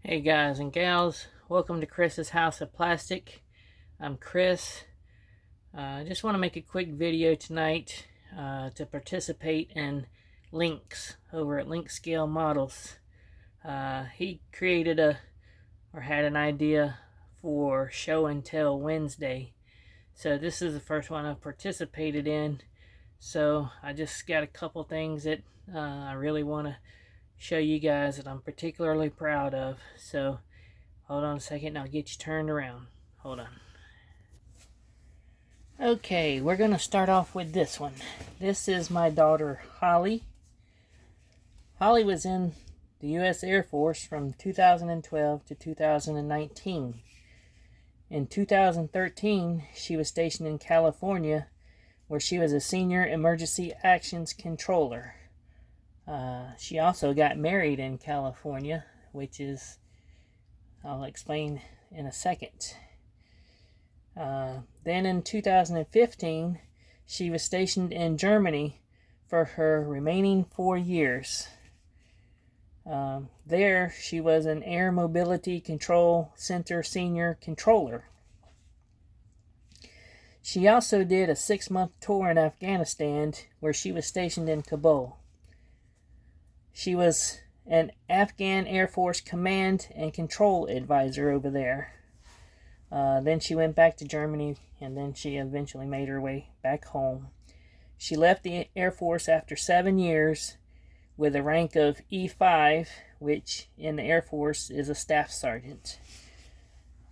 Hey guys and gals, welcome to Chris's House of Plastic. I'm Chris. I just want to make a quick video tonight to participate in Links over at Link Scale Models. He created had an idea for Show and Tell Wednesday. So this is the first one I've participated in. So I just got a couple things that I really want to show you guys that I'm particularly proud of. So hold on a second and I'll get you turned around. Hold on. Okay, we're going to start off with this one. This is my daughter Holly. Holly was in the U.S. Air Force from 2012 to 2019. In 2013, she was stationed in California, where she was a Senior Emergency Actions Controller. She also got married in California, which is, I'll explain in a second. Then in 2015, she was stationed in Germany for her remaining 4 years. There, she was an Air Mobility Control Center Senior Controller. She also did a 6-month tour in Afghanistan, where she was stationed in Kabul. She was an Afghan Air Force Command and Control Advisor over there. Then she went back to Germany, and then she eventually made her way back home. She left the Air Force after 7 years with a rank of E5, which in the Air Force is a staff sergeant.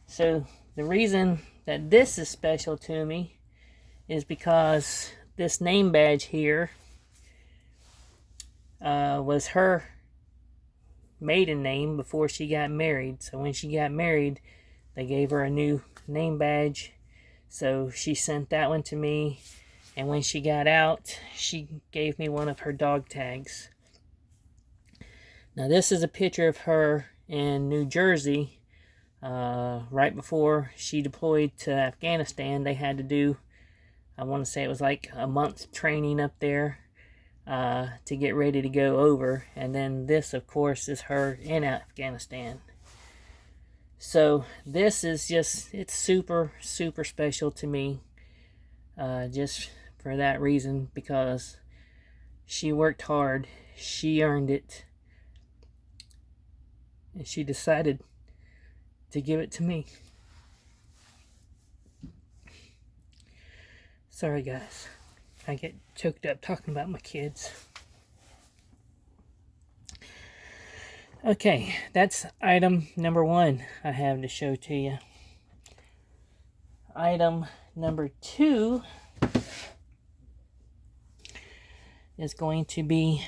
So the reason that this is special to me is because this name badge here was her maiden name before she got married. So when she got married, they gave her a new name badge. So she sent that one to me. And when she got out, she gave me one of her dog tags. Now this is a picture of her in New Jersey. Right before she deployed to Afghanistan, they had to do, I want to say it was like a month training up there to get ready to go over. And then this, of course, is her in Afghanistan. So this is just, it's super, super special to me. Just for that reason, because she worked hard, she earned it, and she decided to give it to me. Sorry guys, I get choked up talking about my kids. Okay, that's item number 1 I have to show to you. Item number 2 is going to be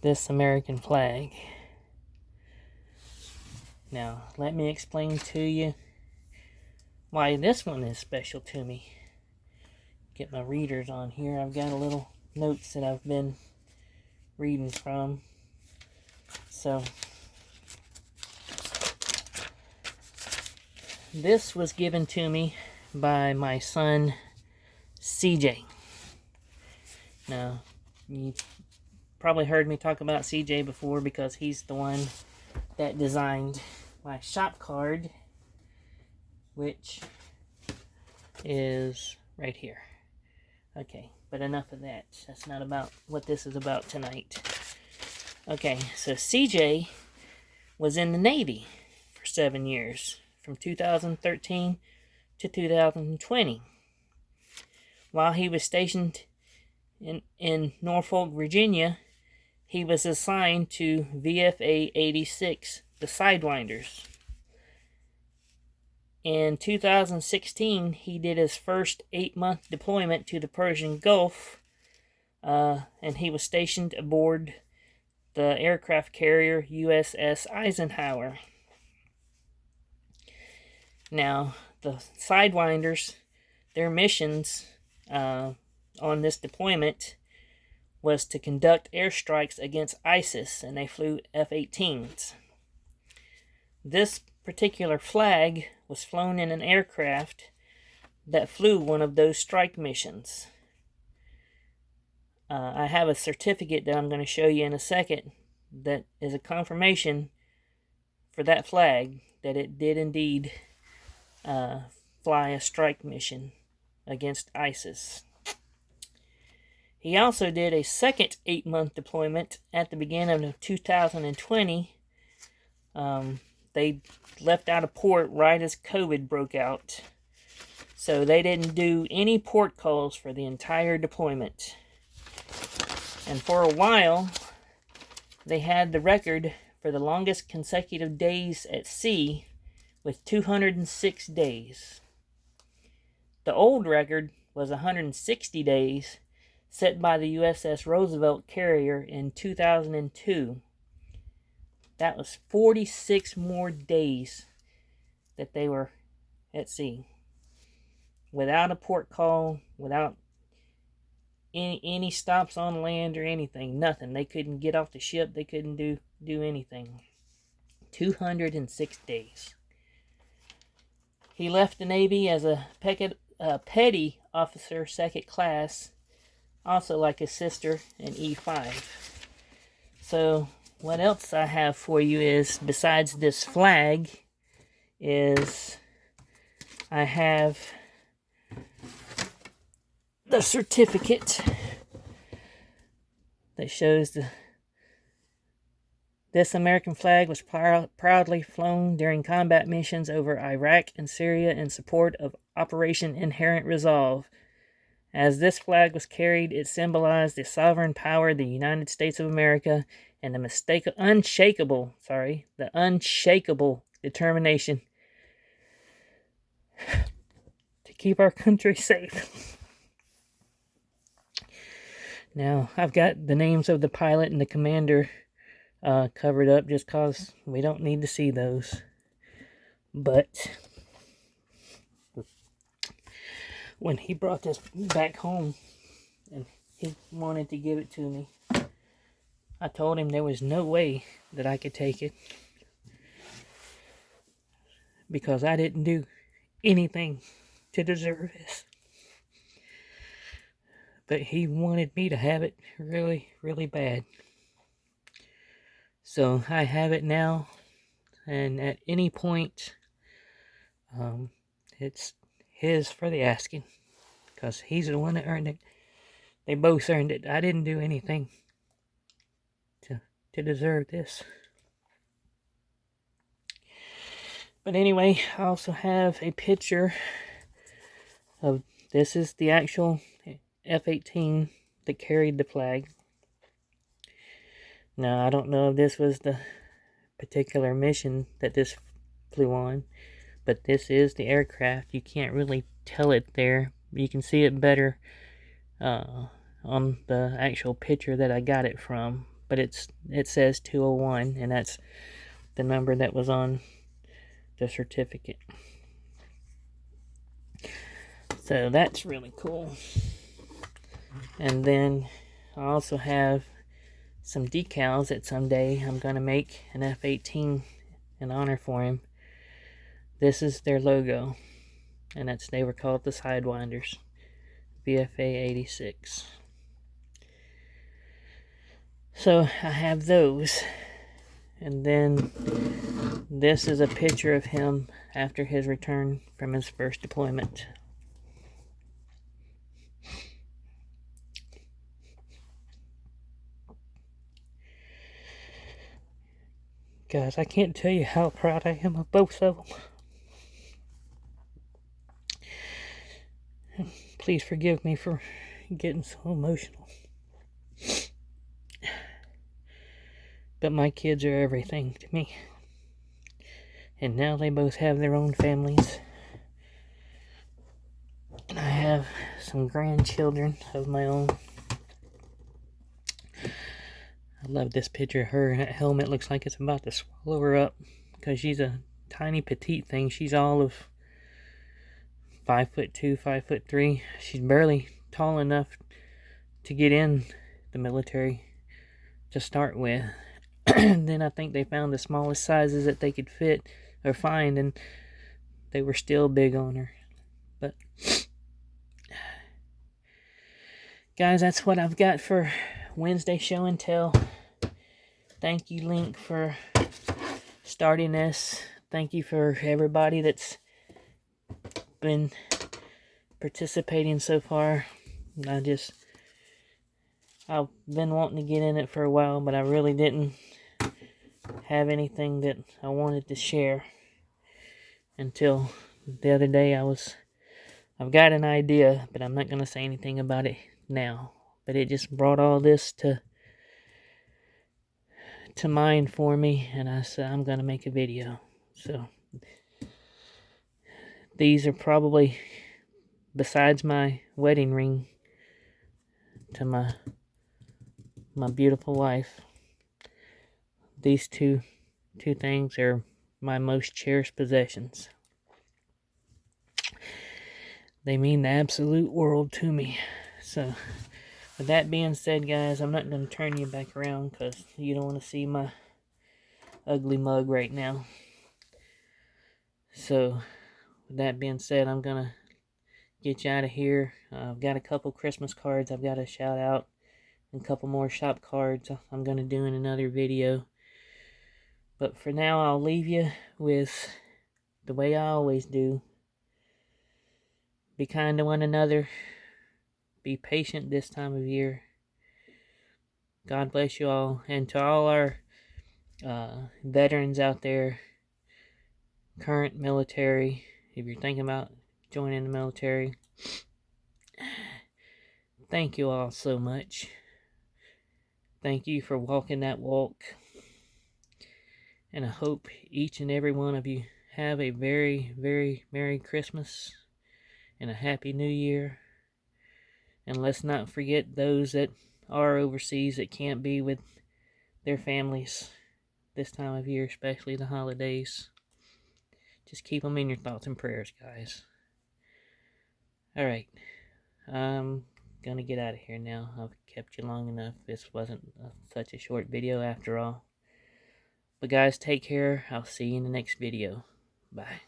this American flag. Now, let me explain to you why this one is special to me. Get my readers on here. I've got a little notes that I've been reading from. So, this was given to me by my son, CJ. Now, you probably heard me talk about CJ before because he's the one that designed my shop card, which is right here. Okay, but enough of that. That's not about what this is about tonight. Okay, so CJ was in the Navy for 7 years, from 2013 to 2020. While he was stationed in Norfolk, Virginia, he was assigned to VFA 86, the Sidewinders. In 2016, he did his first 8-month deployment to the Persian Gulf, and he was stationed aboard the aircraft carrier USS Eisenhower. Now, the Sidewinders, their missions on this deployment was to conduct airstrikes against ISIS, and they flew F-18s. This particular flag was flown in an aircraft that flew one of those strike missions. I have a certificate that I'm going to show you in a second that is a confirmation for that flag that it did indeed fly a strike mission against ISIS. He also did a second 8-month deployment at the beginning of 2020. They left out of port right as COVID broke out. So they didn't do any port calls for the entire deployment. And for a while, they had the record for the longest consecutive days at sea with 206 days. The old record was 160 days, set by the USS Roosevelt carrier in 2002. That was 46 more days that they were at sea. Without a port call, without any stops on land or anything, nothing. They couldn't get off the ship, they couldn't do anything. 206 days. He left the Navy as a petty officer, second class, also like his sister in E5. So what else I have for you is, besides this flag, is I have the certificate that shows this American flag was proudly flown during combat missions over Iraq and Syria in support of Operation Inherent Resolve. As this flag was carried, it symbolized the sovereign power of the United States of America and the unshakable determination to keep our country safe. Now, I've got the names of the pilot and the commander covered up just because we don't need to see those. But when he brought this back home and he wanted to give it to me, I told him there was no way that I could take it because I didn't do anything to deserve this. But he wanted me to have it really, really bad. So I have it now, and at any point, it's his for the asking, because he's the one that earned it. They both earned it. I didn't do anything to deserve this. But anyway, I also have a picture of, this is the actual F-18 that carried the flag. Now, I don't know if this was the particular mission that this flew on, but this is the aircraft. You can't really tell it there. You can see it better on the actual picture that I got it from, but it says 201, and that's the number that was on the certificate. So that's really cool. And then I also have some decals that someday I'm going to make an F-18 in honor for him. This is their logo, and they were called the Sidewinders, VFA 86. So I have those. And then this is a picture of him after his return from his first deployment. Guys, I can't tell you how proud I am of both of them. Please forgive me for getting so emotional. But my kids are everything to me. And now they both have their own families. And I have some grandchildren of my own. I love this picture of her. That helmet looks like it's about to swallow her up, because she's a tiny petite thing. She's all of 5'2", 5'3". She's barely tall enough to get in the military to start with. And then I think they found the smallest sizes that they could fit or find, and they were still big on her. But guys, that's what I've got for Wednesday show and tell. Thank you, Link, for starting this. Thank you for everybody that's been participating so far. I've been wanting to get in it for a while, but I really didn't have anything that I wanted to share until the other day. I've got an idea, but I'm not going to say anything about it now. But it just brought all this to mind for me, and I said I'm going to make a video. So these are probably, besides my wedding ring to my beautiful wife, these two things are my most cherished possessions. They mean the absolute world to me. So with that being said, guys, I'm not going to turn you back around because you don't want to see my ugly mug right now. So with that being said, I'm going to get you out of here. I've got a couple Christmas cards I've got to shout out, and a couple more shop cards I'm going to do in another video. But for now, I'll leave you with the way I always do. Be kind to one another. Be patient this time of year. God bless you all. And to all our veterans out there, current military, if you're thinking about joining the military, thank you all so much. Thank you for walking that walk. And I hope each and every one of you have a very, very Merry Christmas and a Happy New Year. And let's not forget those that are overseas that can't be with their families this time of year, especially the holidays. Just keep them in your thoughts and prayers, guys. Alright, I'm gonna get out of here now. I've kept you long enough. This wasn't such a short video after all. But guys, take care. I'll see you in the next video. Bye.